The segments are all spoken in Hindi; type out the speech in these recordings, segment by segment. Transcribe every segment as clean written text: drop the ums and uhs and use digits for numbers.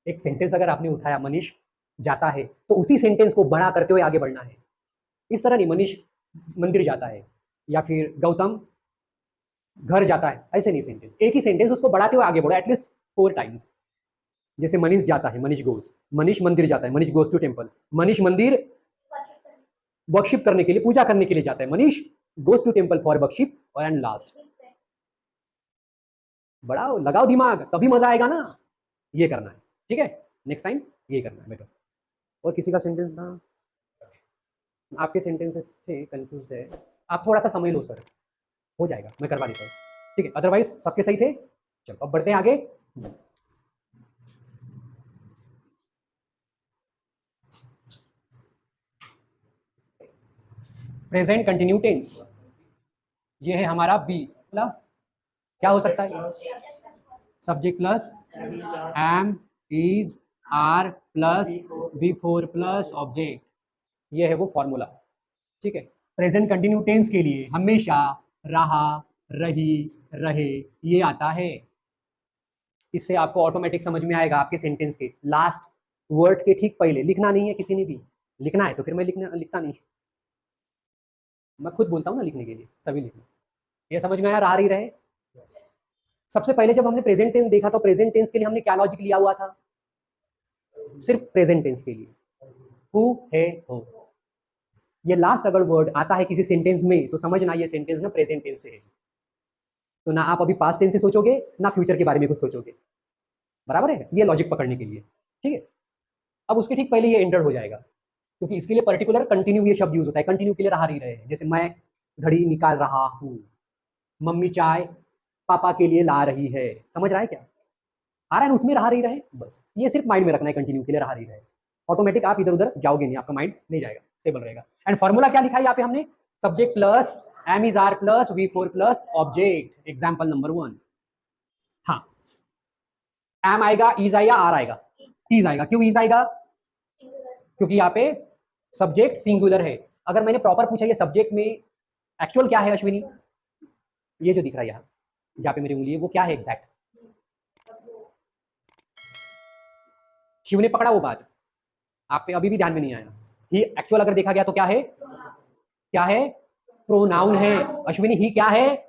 एक सेंटेंस अगर आपने उठाया मनीष जाता है, तो उसी सेंटेंस को बड़ा करते हुए आगे बढ़ना है। इस तरह नहीं मनीष मंदिर जाता है या फिर गौतम घर जाता है, ऐसे नहीं सेंटेंस। एक ही सेंटेंस उसको बढ़ाते हुए आगे बढ़ो एटलीस्ट 4 टाइम्स। जैसे मनीष जाता है, मनीष गोस, मनीष मंदिर जाता है, Manish goes to temple, Manish मंदिर वर्शिप करने के लिए, पूजा करने के लिए जाता है, Manish goes to temple for worship, और एंड लास्ट बढ़ाओ, लगाओ दिमाग, तभी मजा आएगा ना। ये करना है, ठीक है, नेक्स्ट टाइम ये करना है बेटा। और किसी का सेंटेंस था, आपके सेंटेंसेस थे, कंफ्यूज है, आप थोड़ा सा समझ लो सर, हो जाएगा, मैं करवा देता हूँ, ठीक है, अदरवाइज सबके सही थे। चलो अब बढ़ते हैं आगे। प्रेजेंट कंटिन्यू टेंस, ये है हमारा बी, मतलब क्या हो सकता है, subject plus am is are plus V four plus object, ये है वो फॉर्मूला, ठीक है। प्रेजेंट कंटिन्यू टेंस के लिए हमेशा रहा, रही, रहे ये आता है। इससे आपको ऑटोमेटिक समझ में आएगा आपके सेंटेंस के लास्ट वर्ड के ठीक पहले लिखना नहीं है, किसी ने भी लिखना है तो फिर मैं लिखता नहीं, मैं खुद बोलता हूँ ना लिखने के लिए, तभी लिखना। ये समझ में आया, रहा रही रहे। सबसे पहले जब हमने प्रेजेंट टेंस देखा तो प्रेजेंट टेंस के लिए हमने क्या लॉजिक लिया हुआ था, सिर्फ प्रेजेंट टेंस के लिए हु है हो। ये लास्ट अगर वर्ड आता है किसी सेंटेंस में तो समझना ये सेंटेंस ना प्रेजेंट टेंस से है, तो ना आप अभी पास्ट टेंस से सोचोगे ना फ्यूचर के बारे में कुछ सोचोगे, बराबर है, ये लॉजिक पकड़ने के लिए, ठीक है। अब उसके ठीक पहले ये एंटर हो जाएगा, क्योंकि इसके लिए पर्टिकुलर कंटिन्यू ये शब्द यूज होता है, कंटिन्यू के लिए रहा रही रहे, जैसे मैं घड़ी निकाल रहा हूँ, मम्मी चाय पापा के लिए ला रही है, समझ रहा है क्या, आ रहा है ना, उसमें रहा रही रहे, बस ये सिर्फ माइंड में रखना है, कंटिन्यू के लिए रहा रही रहे, ऑटोमेटिक आप इधर उधर जाओगे नहीं, आपका माइंड नहीं जाएगा, स्टेबल रहेगा। एंड फॉर्मूला क्या लिखा है यहाँ पे हमने, subject plus am is are plus V four plus object, example number 1। हाँ, एम आएगा, इज आएगा, आर आएगा, इज आएगा, क्यों इज आएगा, क्योंकि यहाँ पे सब्जेक्ट सिंगुलर है। अगर मैंने प्रॉपर पूछा ये सब्जेक्ट में एक्चुअल क्या है अश्विनी, ये जो दिख रहा है यहाँ जहाँ पे मेरी उंगली है वो क्या है एग्जैक्ट, शिव ने पकड़ा वो बात, आप पे अभी भी ध्यान में नहीं आया। ही एक्चुअल अगर देखा गया तो क्या है, क्या है, प्रोनाउन है। अश्विनी ही क्या है,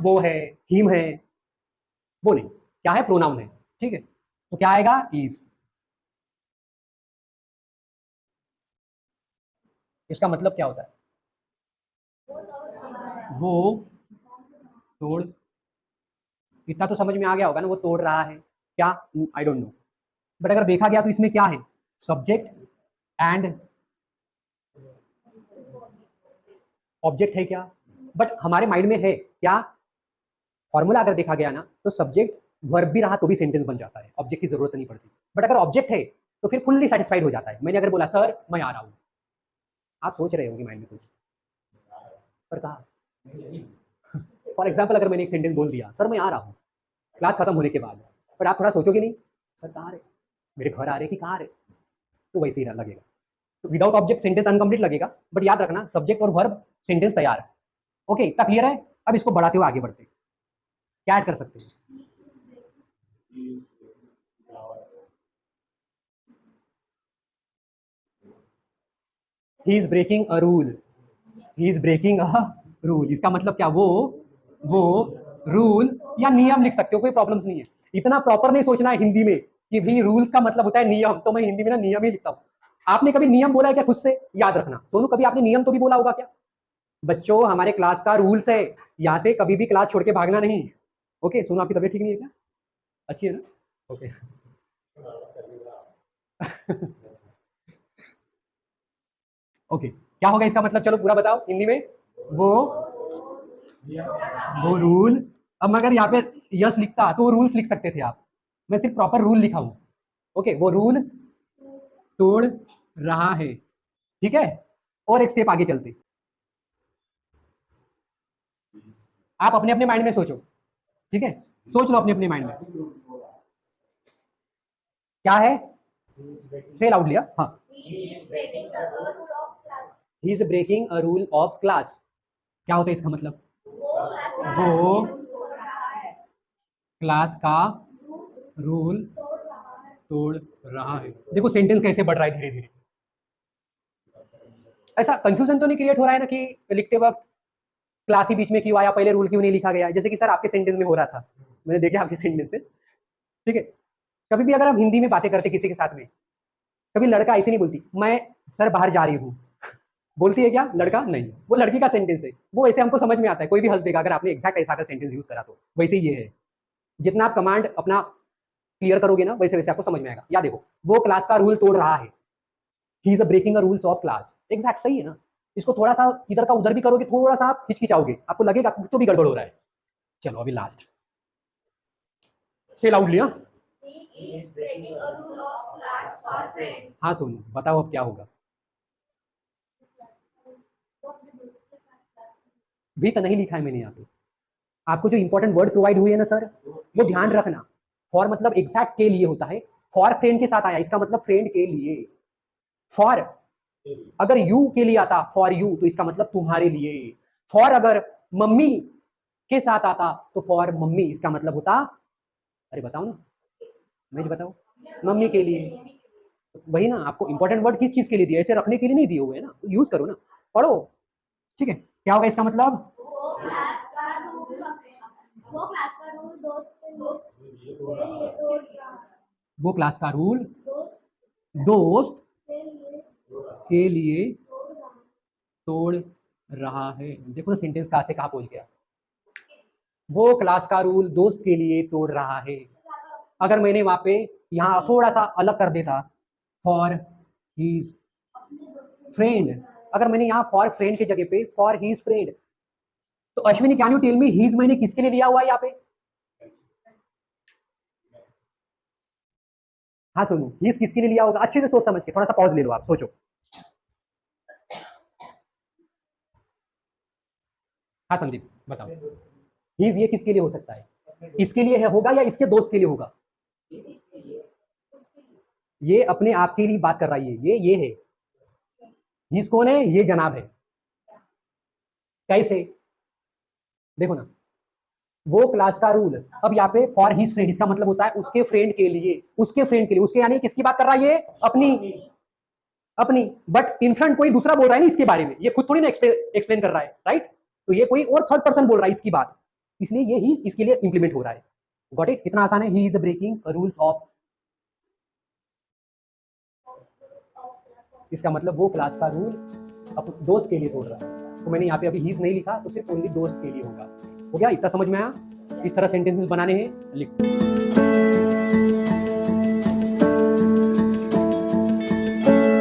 वो है, हिम है, वो नहीं, क्या है, प्रोनाउन है, ठीक है, तो क्या आएगा, इज। इसका मतलब क्या होता है, वो तोड़, इतना तो समझ में आ गया होगा ना, वो तोड़ रहा है, क्या, आई डोंट नो, बट अगर देखा गया तो इसमें क्या है, सब्जेक्ट एंड ऑब्जेक्ट है क्या, बट हमारे माइंड में है क्या, फॉर्मूला अगर देखा गया ना तो सब्जेक्ट वर्ब भी रहा तो भी सेंटेंस बन जाता है, ऑब्जेक्ट की जरूरत नहीं पड़ती, बट अगर ऑब्जेक्ट है तो फिर फुल्ली सेटिस्फाइड हो जाता है। मैंने अगर बोला सर मैं आ रहा हूँ, आप सोच रहे होंगे माइंड में कुछ, पर कहा, फॉर एग्जाम्पल अगर मैंने एक सेंटेंस बोल दिया सर मैं आ रहा हूँ क्लास खत्म होने के बाद, बट आप थोड़ा सोचोगे नहीं, सर कहाँ रहे, मेरे घर आ रहे कि कहाँ रहे, तो वैसे ही लगेगा, तो विदाउट ऑब्जेक्ट सेंटेंस अनकंप्लीट लगेगा, बट याद रखना सब्जेक्ट और वर्ब सेंटेंस तैयार है। ओके, इतना क्लियर है। अब इसको बढ़ाते हुए आगे बढ़ते हैं, क्या ऐड कर सकते हैं, he is breaking a rule, he is breaking a rule, इसका मतलब क्या, वो रूल या नियम लिख सकते हो, कोई प्रॉब्लम्स नहीं है, इतना प्रॉपर नहीं सोचना है हिंदी में कि भाई रूल्स का मतलब होता है नियम, तो मैं हिंदी में ना नियम ही लिखता हूँ। आपने कभी नियम बोला है क्या खुद से, याद रखना, सोनू कभी आपने नियम तो भी बोला होगा क्या, बच्चों हमारे क्लास का रूल्स है, यहाँ से कभी भी क्लास छोड़ के भागना नहीं। ओके, सोनू आपकी तबीयत ठीक नहीं है क्या, अच्छी है ना, ओके ओके, क्या होगा इसका मतलब, चलो पूरा बताओ हिंदी में, वो वो रूल, अब अगर यहाँ पे यस लिखता तो वो रूल्स लिख सकते थे आप, मैं सिर्फ प्रॉपर रूल लिखा हूं, ओके, वो रूल तोड़ रहा है, ठीक है। और एक स्टेप आगे चलते, आप अपने अपने माइंड में सोचो, ठीक है, सोच लो अपने अपने माइंड में क्या है, से लाउड लिया, हाँ, he is breaking a rule of class, क्या होता है इसका मतलब, वो क्लास का रूल तोड़ रहा है। देखो सेंटेंस कैसे बढ़ रहा है धीरे धीरे। ऐसा कंफ्यूजन तो नहीं क्रिएट हो रहा है ना कि लिखते वक्त क्लास ही बीच में क्यों आया, पहले रूल क्यों नहीं लिखा गया, जैसे कि सर आपके सेंटेंस में हो रहा था, मैंने देखे आपके सेंटेंसेस। ठीक है, कभी भी अगर आप हिंदी में बातें करते किसी के साथ में, कभी लड़का ऐसे नहीं बोलती मैं सर बाहर जा रही हूँ, बोलती है क्या लड़का? नहीं, वो लड़की का सेंटेंस है, वो ऐसे हमको समझ में आता है, कोई भी हंस देगा अगर आपने एग्जैक्ट ऐसा का सेंटेंस यूज करा तो। वैसे ही ये है, जितना आप कमांड अपना क्लियर करोगे ना वैसे वैसे आपको समझ में आएगा। या देखो वो क्लास का रूल तोड़ रहा है, he is breaking a rules of class, exact सही है ना। इसको थोड़ा सा इधर का उधर भी करोगे, थोड़ा सा आप हिचकिचाओगे, आपको लगेगा कुछ तो भी गड़बड़ हो रहा है। चलो अभी लास्ट से लाउडली। हाँ सुन, बताओ अब क्या होगा। भी तो नहीं लिखा है मैंने यहाँ पे, आपको जो इंपॉर्टेंट वर्ड प्रोवाइड हुए है ना सर, वो ध्यान रखना। फॉर मतलब एग्जैक्ट के लिए होता है, फॉर फ्रेंड के साथ आया, इसका मतलब फ्रेंड के लिए। फॉर अगर यू के लिए आता, फॉर यू, तो इसका मतलब तुम्हारे लिए। फॉर अगर मम्मी के साथ आता तो फॉर मम्मी, इसका मतलब होता, अरे बताओ ना, मैं बताओ, मम्मी के लिए। वही ना, आपको इंपॉर्टेंट वर्ड किस चीज के लिए दिए, ऐसे रखने के लिए नहीं दिए हुए है ना, यूज करो ना, पढ़ो। ठीक है, क्या होगा इसका मतलब? वो क्लास का रूल दोस्त के लिए तोड़ रहा है। देखो ना सेंटेंस कहां से कहां पहुंच गया। वो क्लास का रूल दोस्त के लिए तोड़ रहा है। अगर मैंने वहां पे यहाँ थोड़ा सा अलग कर देता, फॉर हीज फ्रेंड, अगर मैंने यहाँ फॉर फ्रेंड की जगह पे फॉर हीज फ्रेंड, तो Ashwini can you tell me his मैंने किसके लिए लिया हुआ है यहाँ पे? हाँ सुनो, हीज किसके लिए लिया होगा, अच्छे से सोच समझ के, थोड़ा सा पॉज ले लो, आप सोचो। हाँ संदीप बताओ, हीज ये किसके लिए हो सकता है? इसके लिए है होगा या इसके दोस्त के लिए होगा? ये अपने आप के लिए बात कर रही है, ये है। हीज कौन है? ये जनाब है। कैसे? देखो ना, वो क्लास का रूल, अब यहाँ पे फॉर हिज फ्रेंड, इसका मतलब होता है उसके फ्रेंड के लिए, उसके फ्रेंड के लिए, उसके यानी किसकी बात कर रहा है ये? अपनी, अपनी। बट इन फ्रंट कोई दूसरा बोल रहा है ना इसके बारे में, ये खुद थोड़ी ना एक्सप्लेन कर रहा है, राइट? तो ये कोई और थर्ड पर्सन बोल रहा है इसकी बात, इसलिए ये ही इसके लिए इंप्लीमेंट हो रहा है। Got it? कितना आसान है, he is breaking rules of, इसका मतलब वो क्लास का रूल अपने दोस्त के लिए तोड़ रहा है। तो मैंने यहाँ पे अभी हीज नहीं लिखा, तो सिर्फ ओनली दोस्त के लिए होगा। हो गया? इतना समझ में आया? इस तरह सेंटेंसेस बनाने हैं, लिख